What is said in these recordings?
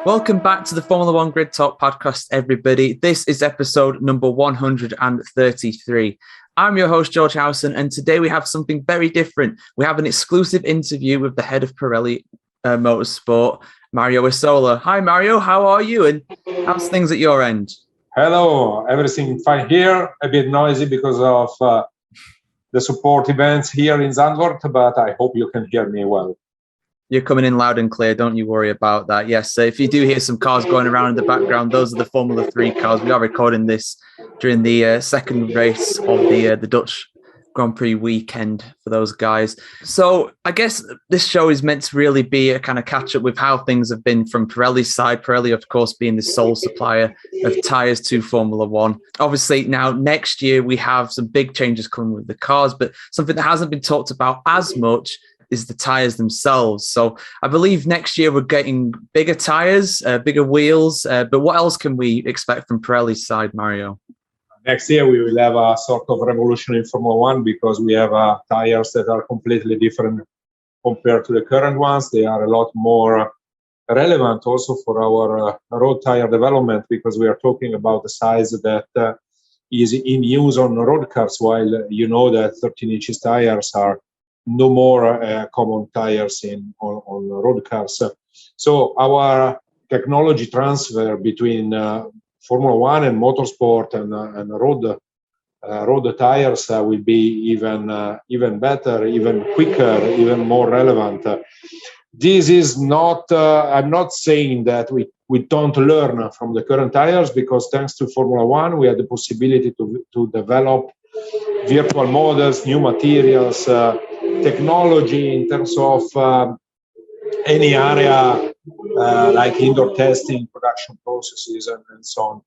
Welcome back to the Formula One Grid Talk podcast, everybody. This is episode number 133. I'm your host, George Howson, and today we have something very different. We have an exclusive interview with the head of Pirelli Motorsport, Mario Isola. Hi, Mario. How are you? And how's things at your end? Hello. Everything fine here. A bit noisy because of the support events here in Zandvoort, but I hope you can hear me well. You're coming in loud and clear. Don't you worry about that. Yes, so if you do hear some cars going around in the background, those are the Formula 3 cars. We are recording this during the second race of the Dutch Grand Prix weekend for those guys. So I guess this show is meant to really be a kind of catch up with how things have been from Pirelli's side. Pirelli, of course, being the sole supplier of tyres to Formula One. Obviously, now next year we have some big changes coming with the cars, but something that hasn't been talked about as much is the tyres themselves. So I believe next year we're getting bigger tyres, bigger wheels. But what else can we expect from Pirelli's side, Mario? Next year we will have a sort of revolution in Formula One because we have tyres that are completely different compared to the current ones. They are a lot more relevant also for our road tyre development because we are talking about the size that is in use on road cars, while you know that 13 inches tyres are no more common tyres on road cars. So our technology transfer between Formula One and motorsport and road tyres will be even better, even quicker, even more relevant. This is not. I'm not saying that we don't learn from the current tyres because thanks to Formula One we had the possibility to develop virtual models, new materials, technology in terms of any area like indoor testing, production processes, and so on.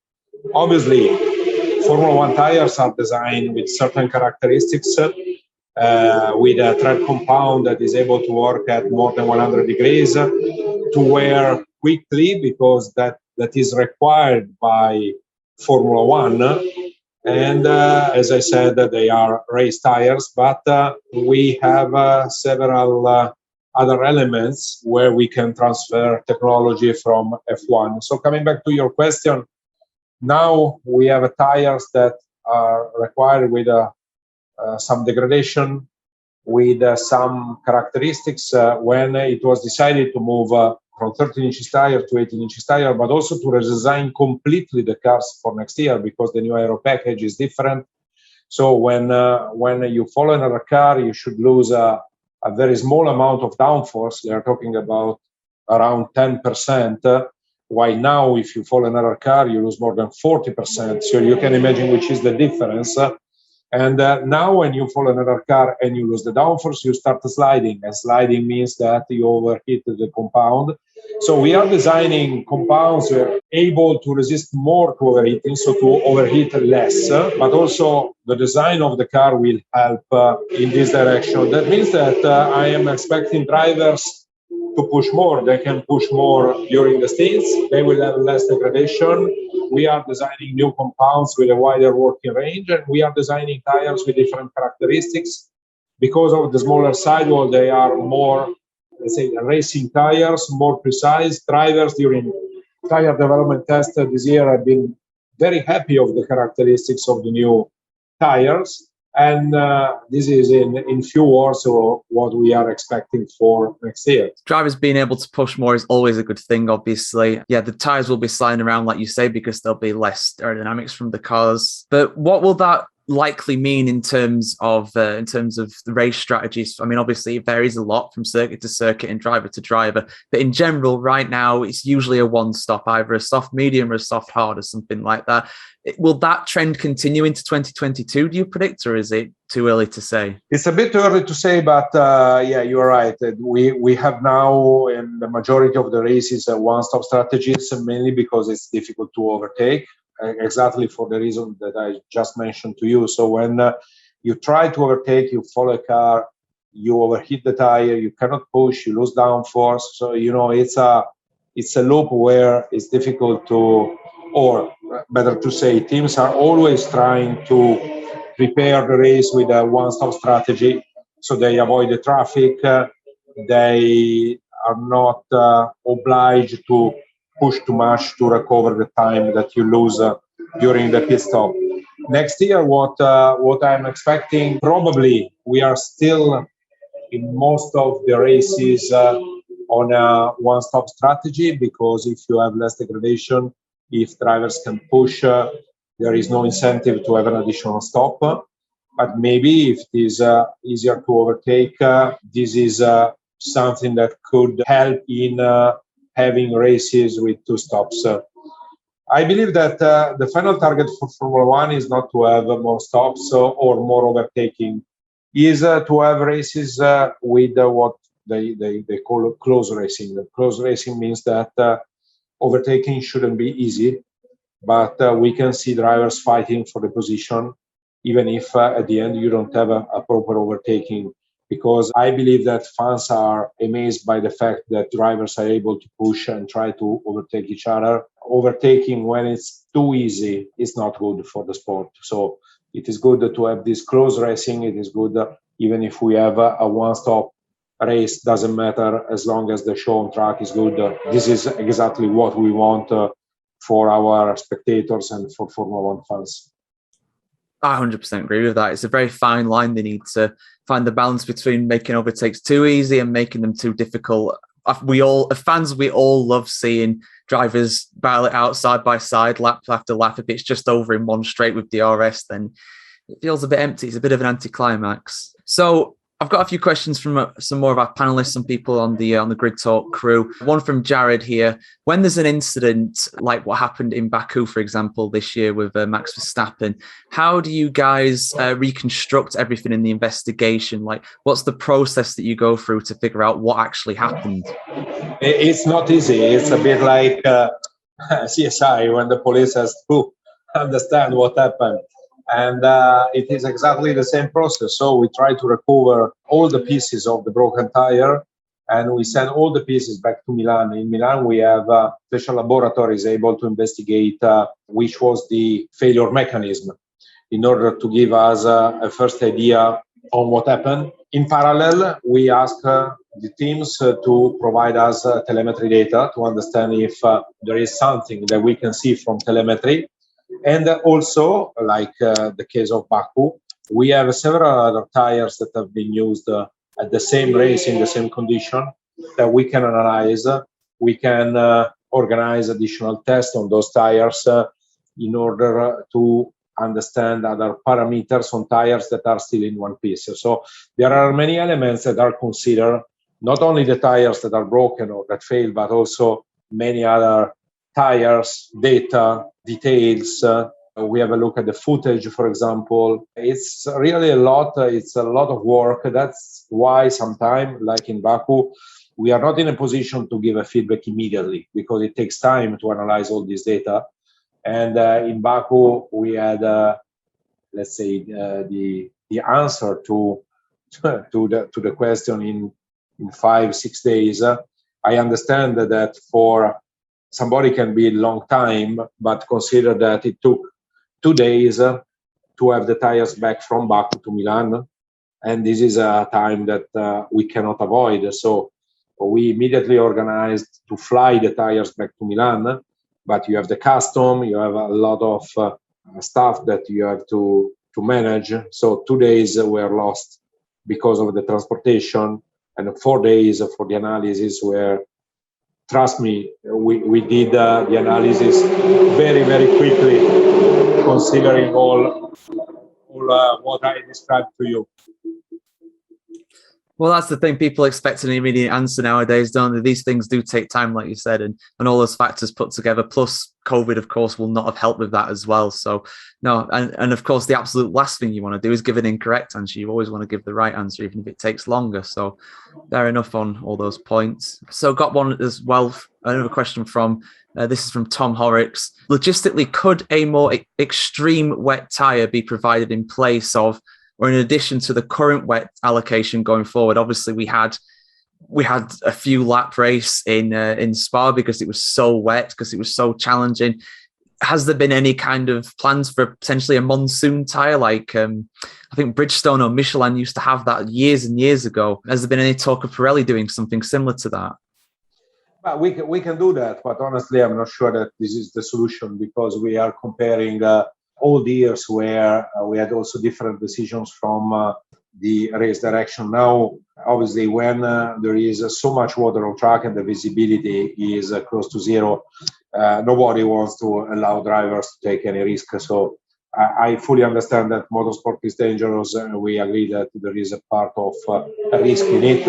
Obviously, Formula One tyres are designed with certain characteristics, with a tread compound that is able to work at more than 100 degrees, to wear quickly because that is required by Formula One. And as I said, they are race tyres, but we have several other elements where we can transfer technology from F1. So coming back to your question, now we have tyres that are required with some degradation, with some characteristics when it was decided to move from 13 inches tire to 18 inches tire, but also to redesign completely the cars for next year because the new aero package is different. So when you follow another car, you should lose a very small amount of downforce. They are talking about around 10%. While now, if you follow another car, you lose more than 40%. So you can imagine which is the difference. And now when you follow another car and you lose the downforce, you start sliding. And sliding means that you overheat the compound. So we are designing compounds that are able to resist more to overheating, so to overheat less. But also the design of the car will help in this direction. That means that I am expecting drivers to push more. They can push more during the stints. They will have less degradation. We are designing new compounds with a wider working range, and we are designing tires with different characteristics. Because of the smaller sidewall, they are more, let's say, racing tires, more precise. Drivers during tire development test this year have been very happy of the characteristics of the new tires. And this is in few words what we are expecting for next year. Drivers being able to push more is always a good thing, obviously. Yeah, the tyres will be sliding around, like you say, because there'll be less aerodynamics from the cars. But what will that likely mean in terms of the race strategies? I mean, obviously it varies a lot from circuit to circuit and driver to driver, but in general right now it's usually a one stop, either a soft medium or a soft hard or something like that. Will that trend continue into 2022, do you predict, or is it too early to say? It's a bit early to say, but yeah, you're right. We have now in the majority of the races one-stop strategies, mainly because it's difficult to overtake, exactly for the reason that I just mentioned to you. So when you try to overtake, you follow a car, you overheat the tire, you cannot push, you lose downforce. So, you know, it's a loop where it's difficult to, or better to say, teams are always trying to prepare the race with a one-stop strategy, so they avoid the traffic. They are not obliged to push too much to recover the time that you lose during the pit stop. Next year, what I'm expecting, probably we are still in most of the races on a one-stop strategy, because if you have less degradation, if drivers can push, there is no incentive to have an additional stop. But maybe if it is easier to overtake, this is something that could help in having races with two stops. I believe that the final target for Formula One is not to have more stops or more overtaking, is to have races with what they call close racing. Close racing means that overtaking shouldn't be easy, but we can see drivers fighting for the position, even if at the end you don't have a proper overtaking. Because I believe that fans are amazed by the fact that drivers are able to push and try to overtake each other. Overtaking when it's too easy is not good for the sport. So it is good to have this close racing. It is good even if we have a one-stop race, doesn't matter as long as the show on track is good. This is exactly what we want for our spectators and for Formula One fans. I 100% agree with that. It's a very fine line. They need to find the balance between making overtakes too easy and making them too difficult. We all love seeing drivers battle it out side by side, lap after lap. If it's just over in one straight with DRS, then it feels a bit empty. It's a bit of an anticlimax. So I've got a few questions from some more of our panelists, some people on the Grid Talk crew. One from Jared here. When there's an incident like what happened in Baku, for example, this year with Max Verstappen, how do you guys reconstruct everything in the investigation? Like, what's the process that you go through to figure out what actually happened? It's not easy. It's a bit like CSI when the police has to understand what happened. And it is exactly the same process. So we try to recover all the pieces of the broken tire, and we send all the pieces back to Milan. In Milan, we have special laboratories able to investigate which was the failure mechanism in order to give us a first idea on what happened. In parallel, we ask the teams to provide us telemetry data to understand if there is something that we can see from telemetry. And also, like the case of Baku, we have several other tires that have been used at the same race in the same condition that we can analyze. We can organize additional tests on those tires in order to understand other parameters on tires that are still in one piece. So there are many elements that are considered, not only the tires that are broken or that fail, but also many other tires, data, details. We have a look at the footage, for example. It's really a lot. It's a lot of work. That's why sometimes, like in Baku, we are not in a position to give a feedback immediately because it takes time to analyze all this data. And in Baku, we had, let's say, the answer to the question in 5-6 days. I understand that for somebody can be a long time, but consider that it took 2 days to have the tires back from Baku to Milan. And this is a time that we cannot avoid. So we immediately organized to fly the tires back to Milan, but you have the custom, you have a lot of stuff that you have to manage. So 2 days were lost because of the transportation, and 4 days for the analysis where, trust me, we did the analysis very, very quickly, considering all what I described to you. Well, that's the thing. People expect an immediate answer nowadays, don't they? These things do take time, like you said, and all those factors put together. Plus, COVID, of course, will not have helped with that as well. So, no, and of course, the absolute last thing you want to do is give an incorrect answer. You always want to give the right answer, even if it takes longer. So, fair enough on all those points. So, got one as well. Another question from this is from Tom Horrocks. Logistically, could a more extreme wet tire be provided in place of, or in addition to, the current wet allocation going forward? Obviously, we had a few lap race in Spa because it was so wet, because it was so challenging. Has there been any kind of plans for potentially a monsoon tire? Like I think Bridgestone or Michelin used to have that years and years ago. Has there been any talk of Pirelli doing something similar to that? But we can do that, but honestly, I'm not sure that this is the solution, because we are comparing all the years where we had also different decisions from the race direction. Now, obviously, when there is so much water on track and the visibility is close to zero, nobody wants to allow drivers to take any risk. So I fully understand that motorsport is dangerous, and we agree that there is a part of a risk in it,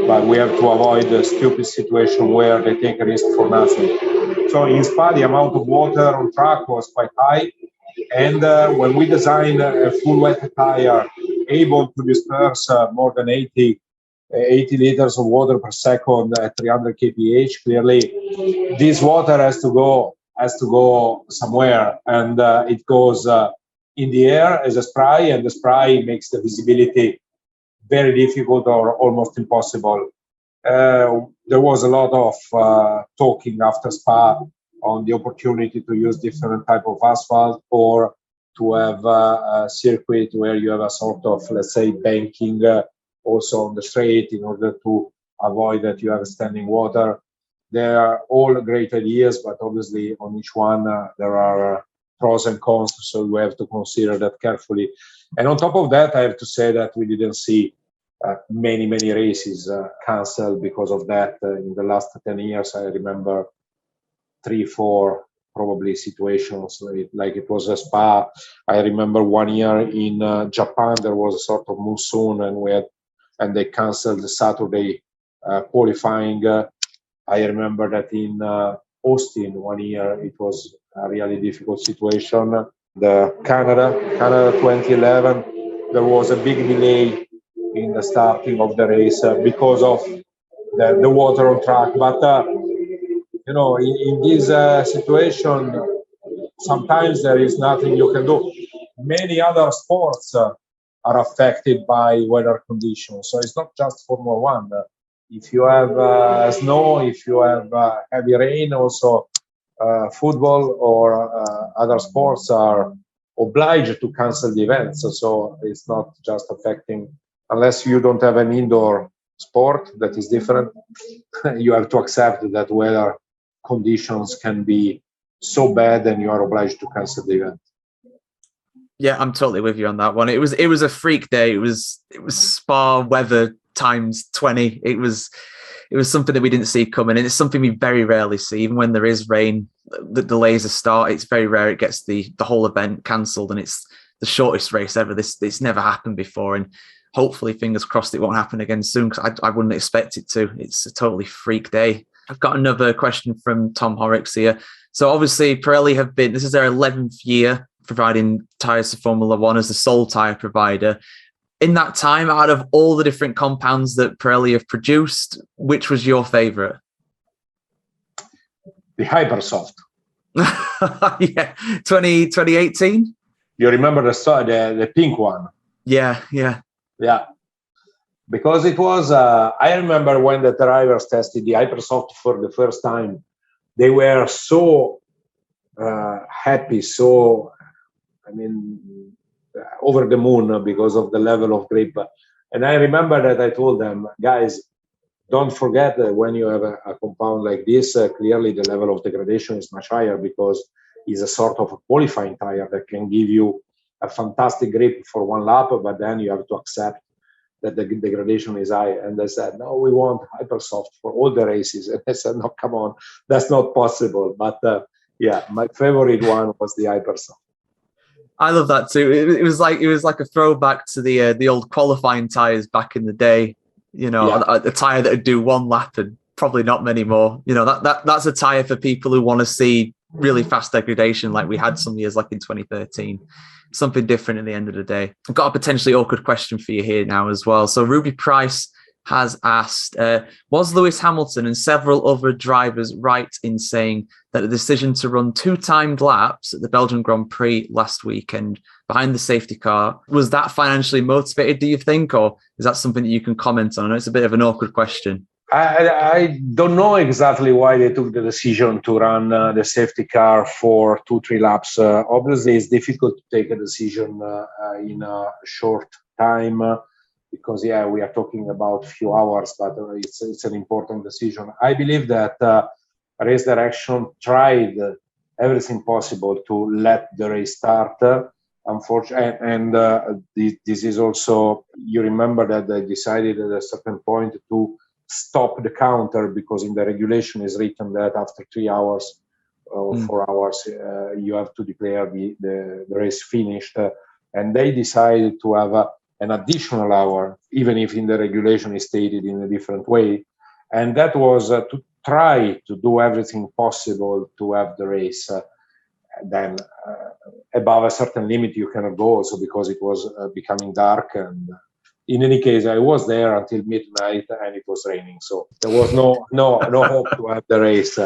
but we have to avoid a stupid situation where they take a risk for nothing. So in Spa, the amount of water on track was quite high, and when we designed a full wet tire able to disperse more than 80 liters of water per second at 300 kph, clearly this water has to go somewhere, and it goes in the air as a spray, and the spray makes the visibility very difficult or almost impossible. There was a lot of talking after Spa on the opportunity to use different type of asphalt, or to have a circuit where you have a sort of, let's say, banking also on the straight, in order to avoid that you have standing water. They are all great ideas, but obviously on each one there are pros and cons, so we have to consider that carefully. And on top of that, I have to say that we didn't see many races cancelled because of that in the last 10 years. I remember 3-4 probably situations like it was a Spa. I remember one year in Japan there was a sort of monsoon, and they cancelled the Saturday qualifying. I remember that in Austin one year it was a really difficult situation. The Canada 2011, there was a big delay in the starting of the race because of the water on track. But in this situation, sometimes there is nothing you can do. Many other sports are affected by weather conditions, so it's not just Formula One. If you have snow, if you have heavy rain, also football or other sports are obliged to cancel the events. So it's not just affecting, unless you don't have an indoor sport, that is different. You have to accept that weather conditions can be so bad and you are obliged to cancel the event. Yeah, I'm totally with you on that one. It was a freak day. It was Spa weather times 20. It was something that we didn't see coming, and it's something we very rarely see. Even when there is rain, the delays a start. It's very rare it gets the whole event cancelled, and it's the shortest race ever. This never happened before, and hopefully, fingers crossed, it won't happen again soon, because I wouldn't expect it to. It's a totally freak day. I've got another question from Tom Horrocks here. So obviously, Pirelli this is their 11th year providing tyres to Formula One as the sole tyre provider. In that time, out of all the different compounds that Pirelli have produced, which was your favourite? The Hypersoft. Yeah, 2018? You remember the pink one? Yeah. Because it was, I remember when the drivers tested the Hypersoft for the first time, they were so happy, over the moon because of the level of grip. And I remember that I told them, guys, don't forget that when you have a compound like this, clearly the level of degradation is much higher, because it's a sort of a qualifying tire that can give you a fantastic grip for one lap, but then you have to accept that the degradation is high. And they said, no, we want Hypersoft for all the races. And I said, no, come on, that's not possible. But yeah, my favorite one was the Hypersoft. I love that too. It was like a throwback to the old qualifying tires back in the day. A tire that would do one lap and probably not many more. That's a tire for people who want to see really fast degradation, like we had some years, like in 2013. Something different at the end of the day. I've got a potentially awkward question for you here now as well. So Ruby Price has asked, was Lewis Hamilton and several other drivers right in saying that the decision to run 2 timed laps at the Belgian Grand Prix last weekend behind the safety car, was that financially motivated, do you think? Or is that something that you can comment on? I know it's a bit of an awkward question. I don't know exactly why they took the decision to run the safety car for 2-3 laps. Obviously, it's difficult to take a decision in a short time. because we are talking about few hours, but it's an important decision. I believe that race direction tried everything possible to let the race start. Unfortunately, and this is also, you remember that they decided at a certain point to stop the counter, because in the regulation is written that after 3 hours or 4 hours you have to declare the race finished, and they decided to have an additional hour, even if in the regulation is stated in a different way, and that was to try to do everything possible to have the race then above a certain limit you cannot go also, because it was becoming dark. And in any case, I was there until midnight and it was raining, so there was no hope to have the race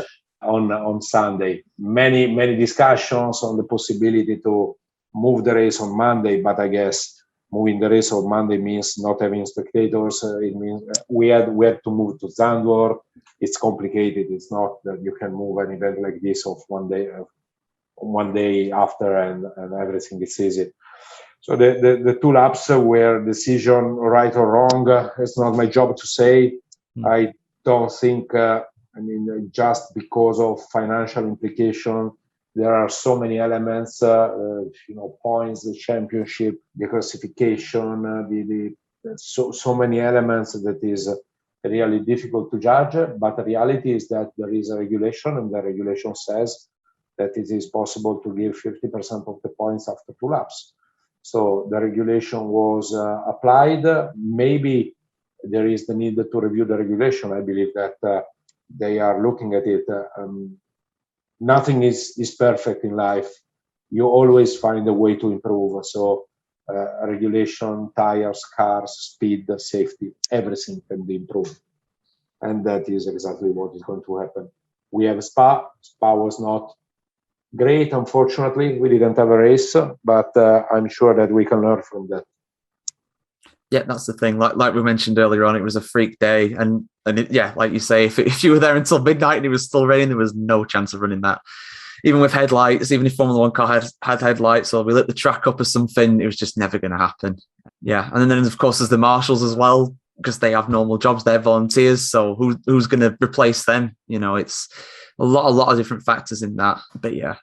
on Sunday. Many discussions on the possibility to move the race on Monday, but I guess moving the race on Monday means not having spectators. It means we had to move to Zandvoort. It's complicated. It's not that you can move an event like this of one day after and everything is easy. So the 2 laps were decision right or wrong. It's not my job to say. I don't think, just because of financial implication, there are so many elements, points, the championship, the classification, so many elements that is really difficult to judge. But the reality is that there is a regulation, and the regulation says that it is possible to give 50% of the points after 2 laps. So the regulation was applied. Maybe there is the need to review the regulation. I believe that they are looking at it. Nothing is perfect in life. You always find a way to improve. So regulation, tires, cars, speed, safety, everything can be improved. And that is exactly what is going to happen. We have Spa. Spa was not great, unfortunately. We didn't have a race, but I'm sure that we can learn from that. Yeah, that's the thing. Like we mentioned earlier on, it was a freak day, and like you say, if you were there until midnight and it was still raining, there was no chance of running that. Even with headlights, even if Formula One car had headlights, or we lit the track up or something, it was just never going to happen. Yeah, and then of course there's the marshals as well, because they have normal jobs, they're volunteers. So who's going to replace them? It's a lot of different factors in that. But yeah.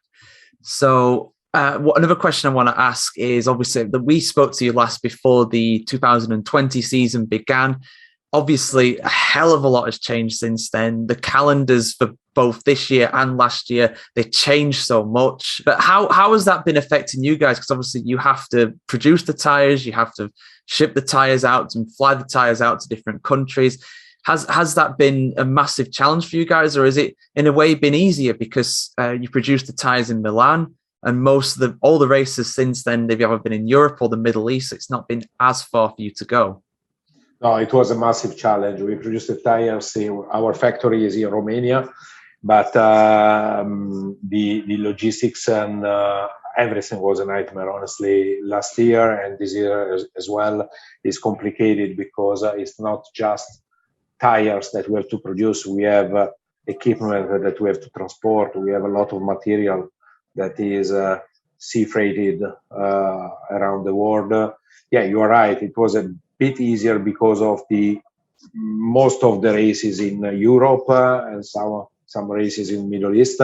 So another question I want to ask is, obviously, that we spoke to you last before the 2020 season began. Obviously, a hell of a lot has changed since then. The calendars for both this year and last year, they changed so much. But how has that been affecting you guys? Because obviously you have to produce the tyres, you have to ship the tyres out and fly the tyres out to different countries. Has that been a massive challenge for you guys, or is it in a way been easier because you produced the tyres in Milan, and all the races since then, they've either been in Europe or the Middle East? It's not been as far for you to go. No, it was a massive challenge. We produced the tyres. Our factory is in Romania, but the logistics and everything was a nightmare, honestly. Last year and this year as well is complicated, because it's not just tires that we have to produce. We have equipment that we have to transport. We have a lot of material that is sea freighted around the world. Yeah, you are right. It was a bit easier because of most of the races in Europe and some races in Middle East,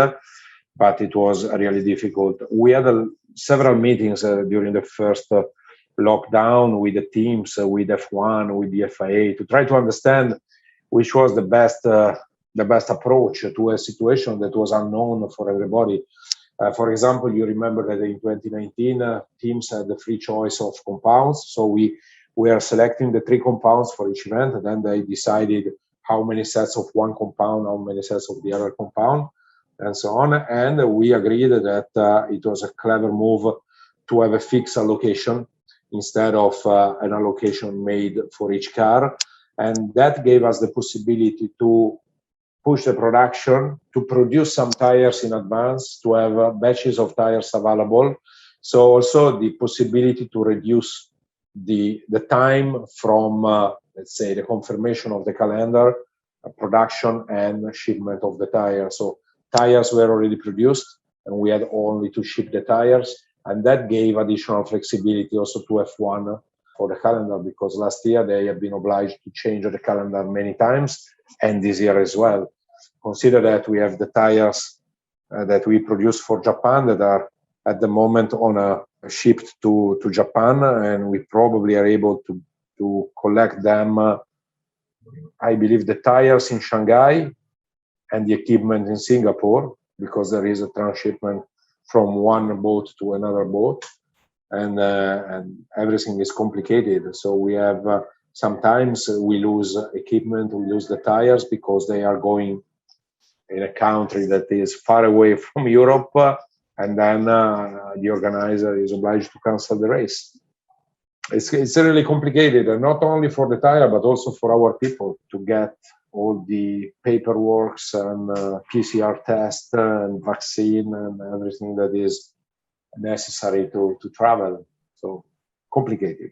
but it was really difficult. We had several meetings during the first lockdown with the teams, with F1, with the FIA, to try to understand which was the best approach to a situation that was unknown for everybody. For example, you remember that in 2019, teams had the free choice of compounds. So we are selecting the 3 compounds for each event, and then they decided how many sets of one compound, how many sets of the other compound, and so on. And we agreed that it was a clever move to have a fixed allocation instead of an allocation made for each car. And that gave us the possibility to push the production, to produce some tires in advance, to have batches of tires available. So also the possibility to reduce the time from, let's say, the confirmation of the calendar, production and shipment of the tires. So tires were already produced and we had only to ship the tires. And that gave additional flexibility also to F1 for the calendar, because last year they have been obliged to change the calendar many times, and this year as well. Consider that we have the tires that we produce for Japan that are at the moment on a shipped to Japan, and we probably are able to collect them. I believe the tires in Shanghai and the equipment in Singapore, because there is a transshipment from one boat to another boat, and everything is complicated. So we have sometimes we lose equipment, we lose the tires because they are going in a country that is far away from Europe, and then the organizer is obliged to cancel the race. It's really complicated, and not only for the tire, but also for our people to get all the paperwork and PCR test and vaccine and everything that is necessary to travel. So complicated.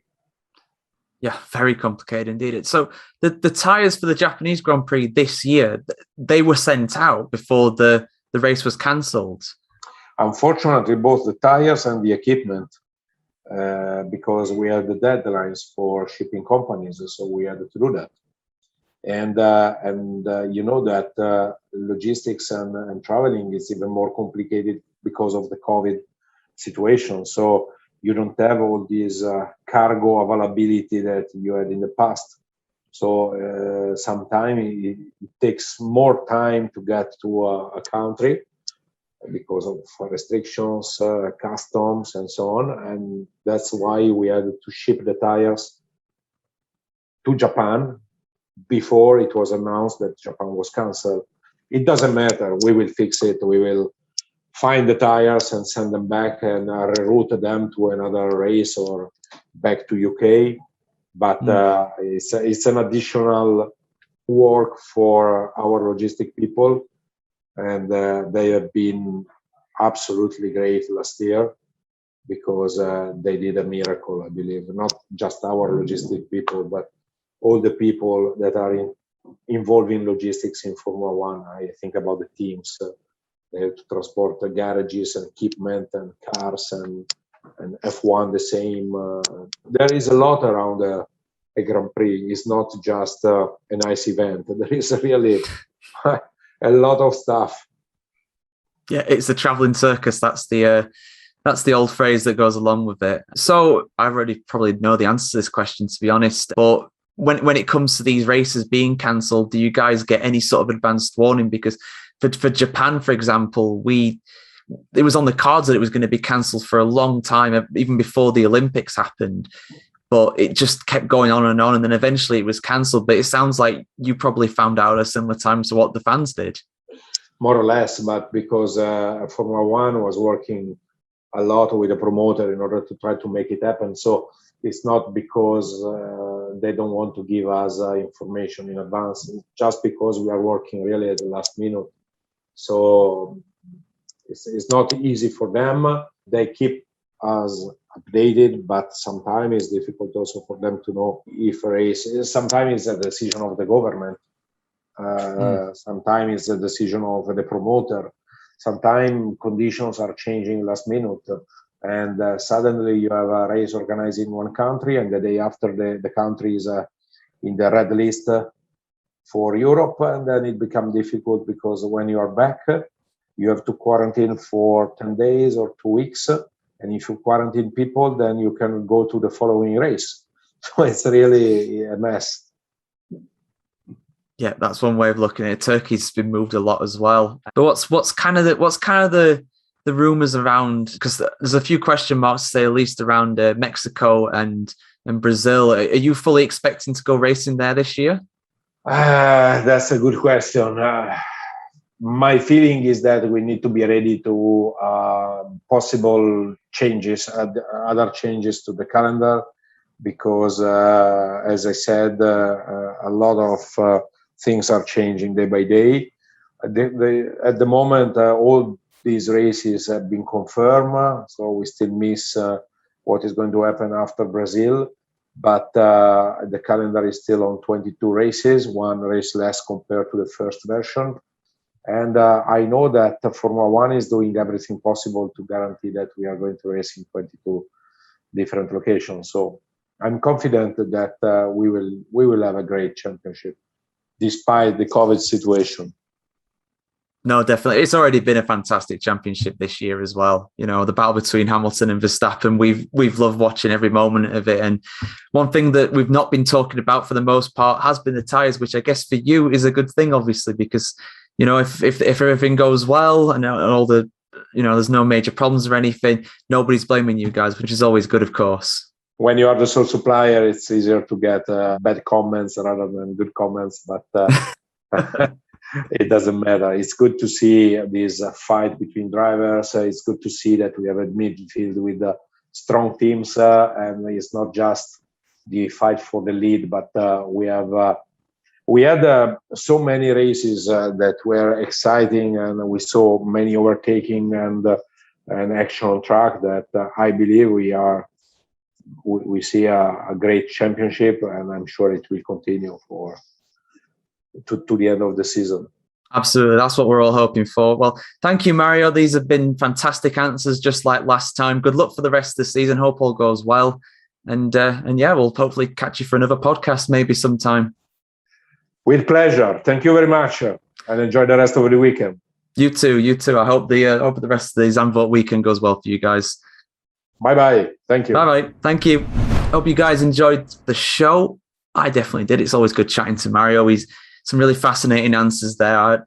Yeah, very complicated indeed. So the tires for the Japanese Grand Prix this year, they were sent out before the race was cancelled. Unfortunately, both the tires and the equipment, because we had the deadlines for shipping companies, so we had to do that. And you know that logistics and traveling is even more complicated because of the COVID situation. So you don't have all these cargo availability that you had in the past. So sometimes it takes more time to get to a country because of restrictions, customs, and so on. And that's why we had to ship the tires to Japan before it was announced that Japan was cancelled. It doesn't matter. We will fix it. We will find the tires and send them back and reroute them to another race or back to UK. But it's an additional work for our logistic people, and they have been absolutely great last year because they did a miracle, I believe. Not just our logistic people, but all the people that are involved in logistics in Formula One. I think about the teams. They have to transport the garages and equipment and cars and F1 the same. There is a lot around a Grand Prix. It's not just a nice event. There is really a lot of stuff. Yeah, it's a traveling circus. That's the old phrase that goes along with it. So I already probably know the answer to this question, to be honest. But when it comes to these races being cancelled, do you guys get any sort of advanced warning? Because for Japan, for example, it was on the cards that it was going to be cancelled for a long time, even before the Olympics happened. But it just kept going on, and then eventually it was cancelled. But it sounds like you probably found out at a similar time to what the fans did. More or less, but because Formula One was working a lot with the promoter in order to try to make it happen. So it's not because they don't want to give us information in advance. It's just because we are working really at the last minute. So it's not easy for them. They keep us updated, but sometimes it's difficult also for them to know if a race is. Sometimes it's a decision of the government. Sometimes it's a decision of the promoter. Sometimes conditions are changing last minute, and suddenly you have a race organized in one country, and the day after the country is in the red list for Europe, and then it becomes difficult because when you are back, you have to quarantine for 10 days or 2 weeks, and if you quarantine people, then you can go to the following race. So it's really a mess. Yeah, that's one way of looking at it. Turkey's been moved a lot as well. But what's kind of the rumors around? Because there's a few question marks, to say at least, around Mexico and Brazil. Are you fully expecting to go racing there this year? That's a good question. My feeling is that we need to be ready to possible changes, other changes to the calendar, because as I said, a lot of things are changing day by day. At the moment, all these races have been confirmed, so we still miss what is going to happen after Brazil. But the calendar is still on 22 races, one race less compared to the first version. And I know that Formula One is doing everything possible to guarantee that we are going to race in 22 different locations. So I'm confident that we will have a great championship, despite the COVID situation. No, definitely. It's already been a fantastic championship this year as well. You know, the battle between Hamilton and Verstappen, we've loved watching every moment of it. And one thing that we've not been talking about for the most part has been the tyres, which I guess for you is a good thing, obviously, because, you know, if everything goes well and all the, you know, there's no major problems or anything, nobody's blaming you guys, which is always good, of course. When you are the sole supplier, it's easier to get bad comments rather than good comments, but it doesn't matter. It's good to see this fight between drivers. It's good to see that we have a midfield with strong teams, and it's not just the fight for the lead, but we had so many races that were exciting, and we saw many overtaking and action on track that I believe we see a great championship, and I'm sure it will continue to the end of the season. Absolutely. That's what we're all hoping for. Well, thank you, Mario. These have been fantastic answers, just like last time. Good luck for the rest of the season. Hope all goes well. And yeah, we'll hopefully catch you for another podcast maybe sometime. With pleasure. Thank you very much, and enjoy the rest of the weekend. You too. I hope the rest of the Zandvoort weekend goes well for you guys. Bye-bye. Thank you. Bye-bye. Thank you. Hope you guys enjoyed the show. I definitely did. It's always good chatting to Mario. He's some really fascinating answers there.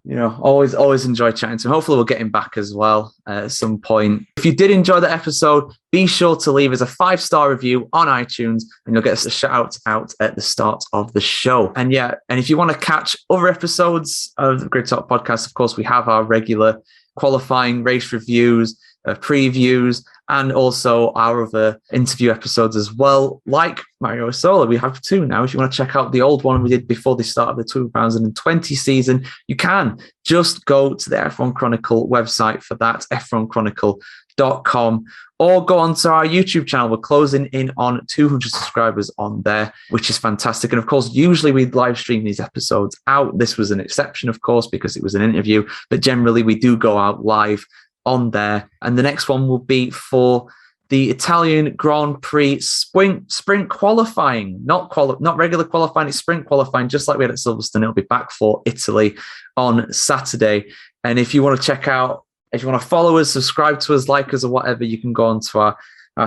Always enjoy chatting to him. Hopefully we'll get him back as well at some point. If you did enjoy the episode, be sure to leave us a 5-star review on iTunes and you'll get a shout out at the start of the show. And if you want to catch other episodes of the Grid Talk podcast, of course, we have our regular qualifying race reviews, previews, and also our other interview episodes as well, like Mario Isola. We have 2 now. If you want to check out the old one we did before the start of the 2020 season, you can just go to the F1 Chronicle website for that, f1chronicle.com, or go onto our YouTube channel. We're closing in on 200 subscribers on there, which is fantastic. And of course, usually we live stream these episodes out. This was an exception, of course, because it was an interview, but generally we do go out live on there. And the next one will be for the Italian Grand Prix sprint qualifying, not regular qualifying, it's sprint qualifying, just like we had at Silverstone. It'll be back for Italy on Saturday. And if you want to check out, if you want to follow us, subscribe to us, like us, or whatever, you can go onto our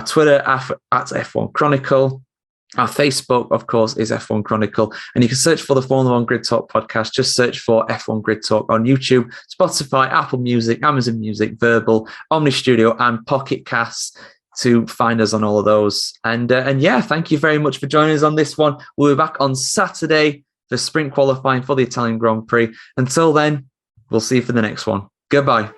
Twitter at F1 Chronicle. Our Facebook, of course, is F1 Chronicle, and you can search for the Formula One Grid Talk podcast. Just search for F1 Grid Talk on YouTube, Spotify, Apple Music, Amazon Music, Verbal, Omni Studio, and Pocket Casts to find us on all of those. And thank you very much for joining us on this one. We'll be back on Saturday for sprint qualifying for the Italian Grand Prix. Until then, we'll see you for the next one. Goodbye.